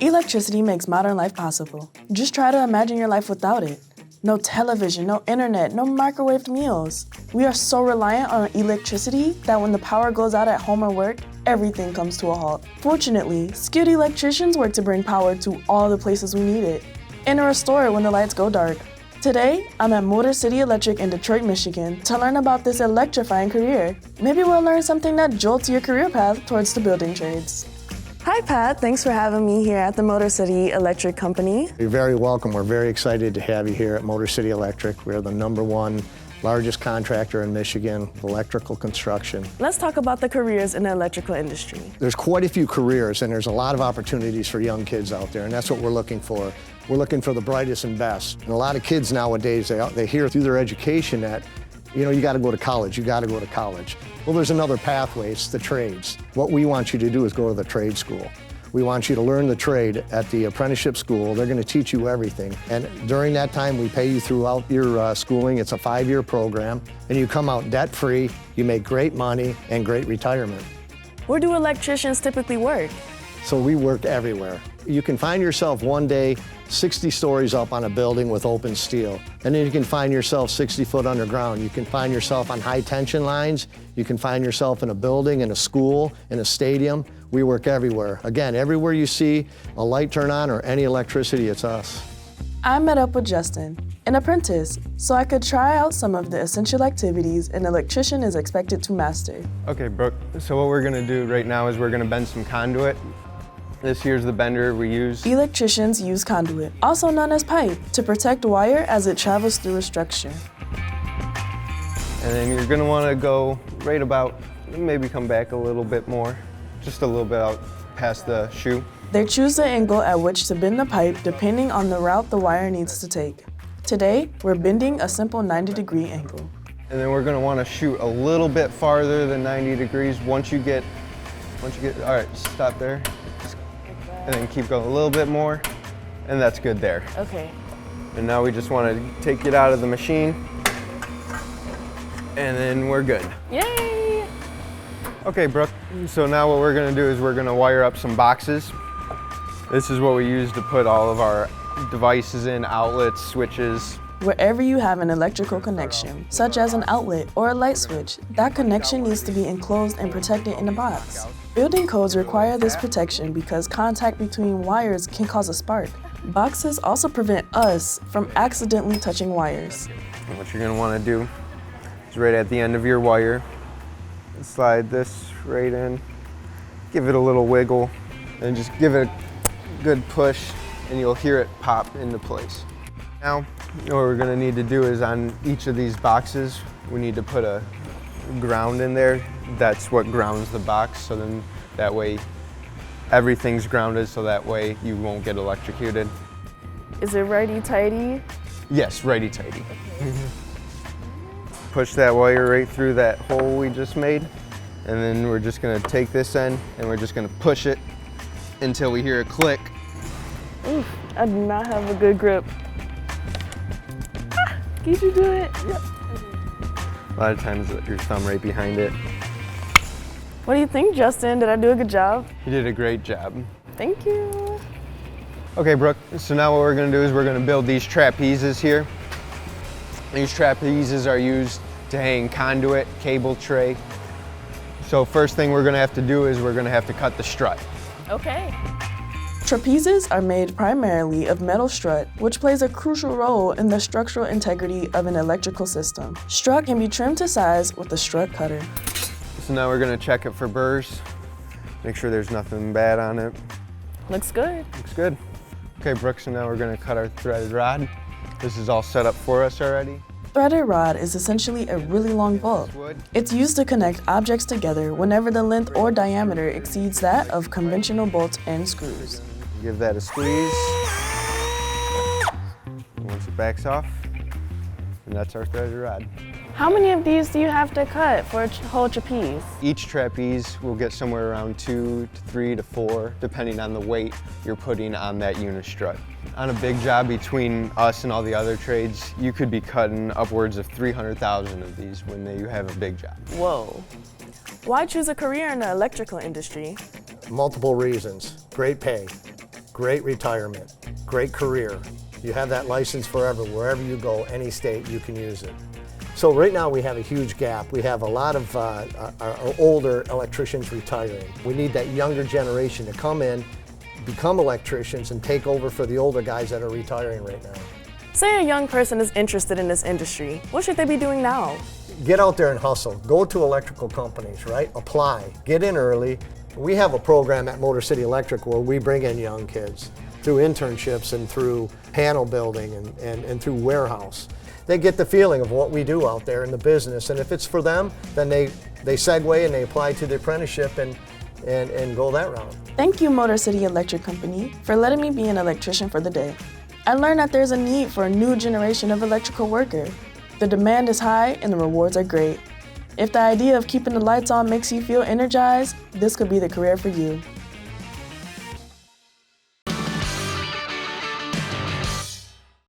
Electricity makes modern life possible. Just try to imagine your life without it. No television, no internet, no microwaved meals. We are so reliant on electricity that when the power goes out at home or work, everything comes to a halt. Fortunately, skilled electricians work to bring power to all the places we need it and to restore it when the lights go dark. Today, I'm at Motor City Electric in Detroit, Michigan to learn about this electrifying career. Maybe we'll learn something that jolts your career path towards the building trades. Hi Pat, thanks for having me here at the Motor City Electric Company. You're very welcome. We're very excited to have you here at Motor City Electric. We're the #1 largest contractor in Michigan of electrical construction. Let's talk about the careers in the electrical industry. There's quite a few careers and there's a lot of opportunities for young kids out there, and that's what we're looking for. We're looking for the brightest and best. And a lot of kids nowadays, they hear through their education that, you gotta go to college, you gotta go to college. Well, there's another pathway, it's the trades. What we want you to do is go to the trade school. We want you to learn the trade at the apprenticeship school. They're gonna teach you everything. And during that time, we pay you throughout your schooling. It's a 5-year program, and you come out debt-free, you make great money and great retirement. Where do electricians typically work? So we work everywhere. You can find yourself one day 60 stories up on a building with open steel. And then you can find yourself 60 foot underground. You can find yourself on high tension lines. You can find yourself in a building, in a school, in a stadium. We work everywhere. Again, everywhere you see a light turn on or any electricity, it's us. I met up with Justin, an apprentice, so I could try out some of the essential activities an electrician is expected to master. Okay, Brooke, so what we're gonna do right now is we're gonna bend some conduit. This here's the bender we use. Electricians use conduit, also known as pipe, to protect wire as it travels through a structure. And then you're gonna wanna go right about, maybe come back a little bit more, just a little bit out past the shoe. They choose the angle at which to bend the pipe depending on the route the wire needs to take. Today, we're bending a simple 90-degree angle. And then we're gonna wanna shoot a little bit farther than 90 degrees. Once you get, all right, stop there. And then keep going a little bit more, and that's good there. Okay. And now we just want to take it out of the machine, and then we're good. Yay! Okay, Brooke, so now what we're gonna do is we're gonna wire up some boxes. This is what we use to put all of our devices in, outlets, switches. Wherever you have an electrical connection, such as an outlet or a light switch, that connection needs to be enclosed and protected in a box. Building codes require this protection because contact between wires can cause a spark. Boxes also prevent us from accidentally touching wires. And what you're gonna wanna do is right at the end of your wire, slide this right in, give it a little wiggle, and just give it a good push, and you'll hear it pop into place. Now, what we're gonna need to do is on each of these boxes, we need to put a ground in there. That's what grounds the box, so then that way everything's grounded, so that way you won't get electrocuted. Is it righty-tighty? Yes, righty-tighty. Okay. Push that wire right through that hole we just made, and then we're just gonna take this end and we're just gonna push it until we hear a click. Oof, I do not have a good grip. Can you do it? Yep. A lot of times your thumb right behind it. What do you think, Justin? Did I do a good job? You did a great job. Thank you. Okay, Brooke, so now what we're gonna do is we're gonna build these trapezes here. These trapezes are used to hang conduit, cable tray. So first thing we're gonna have to do is we're gonna have to cut the strut. Okay. Trapezes are made primarily of metal strut, which plays a crucial role in the structural integrity of an electrical system. Strut can be trimmed to size with a strut cutter. So now we're gonna check it for burrs, make sure there's nothing bad on it. Looks good. Looks good. Okay, Brooke, so now we're gonna cut our threaded rod. This is all set up for us already. Threaded rod is essentially a really long bolt. It's used to connect objects together whenever the length or diameter exceeds that of conventional bolts and screws. Give that a squeeze. Once it backs off, and that's our threaded rod. How many of these do you have to cut for a whole trapeze? Each trapeze will get somewhere around 2 to 3 to 4, depending on the weight you're putting on that unistrut. On a big job between us and all the other trades, you could be cutting upwards of 300,000 of these when you have a big job. Whoa. Why choose a career in the electrical industry? Multiple reasons. Great pay. great retirement, great career. You have that license forever. Wherever you go, any state, you can use it. So right now we have a huge gap. We have a lot of our older electricians retiring. We need that younger generation to come in, become electricians, and take over for the older guys that are retiring right now. Say a young person is interested in this industry. What should they be doing now? Get out there and hustle. Go to electrical companies, right? Apply. Get in early. We have a program at Motor City Electric where we bring in young kids through internships and through panel building and through warehouse. They get the feeling of what we do out there in the business, and if it's for them, then they segue and they apply to the apprenticeship and go that route. Thank you, Motor City Electric Company, for letting me be an electrician for the day. I learned that there's a need for a new generation of electrical worker. The demand is high and the rewards are great. If the idea of keeping the lights on makes you feel energized, this could be the career for you.